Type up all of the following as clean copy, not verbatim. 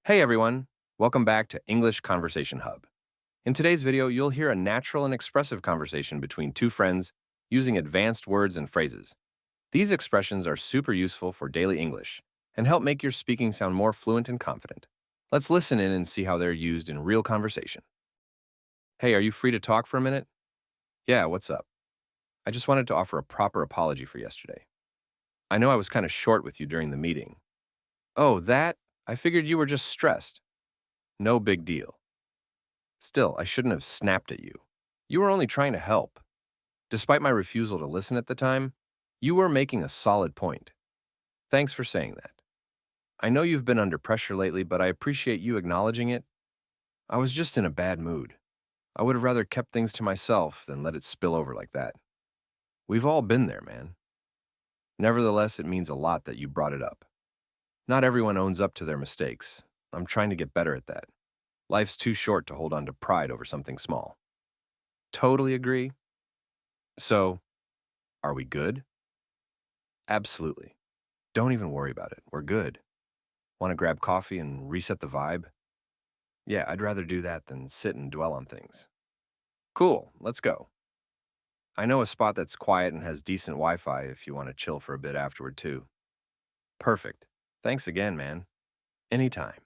Hey everyone, welcome back to English Conversation Hub. In today's video, you'll hear a natural and expressive conversation between two friends using advanced words and phrases. These expressions are super useful for daily English and help make your speaking sound more fluent and confident. Let's listen in and see how they're used in real conversation. Hey, are you free to talk for a minute? Yeah, what's up? I just wanted to offer a proper apology for yesterday. I know I was kind of short with you during the meeting. Oh, that? I figured you were just stressed. No big deal. Still, I shouldn't have snapped at you. You were only trying to help. Despite my refusal to listen at the time, you were making a solid point. Thanks for saying that. I know you've been under pressure lately, but I appreciate you acknowledging it. I was just in a bad mood. I would have rather kept things to myself than let it spill over like that. We've all been there, man. Nevertheless, it means a lot that you brought it up. Not everyone owns up to their mistakes. I'm trying to get better at that. Life's too short to hold on to pride over something small. Totally agree. So, are we good? Absolutely. Don't even worry about it. We're good. Want to grab coffee and reset the vibe? Yeah, I'd rather do that than sit and dwell on things. Cool, let's go. I know a spot that's quiet and has decent Wi Fi if you want to chill for a bit afterward, too. Perfect. Thanks again, man. Anytime.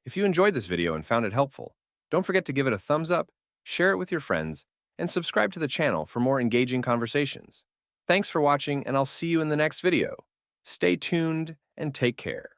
If you enjoyed this video and found it helpful, don't forget to give it a thumbs up, share it with your friends, and subscribe to the channel for more engaging conversations. Thanks for watching, and I'll see you in the next video. Stay tuned and take care.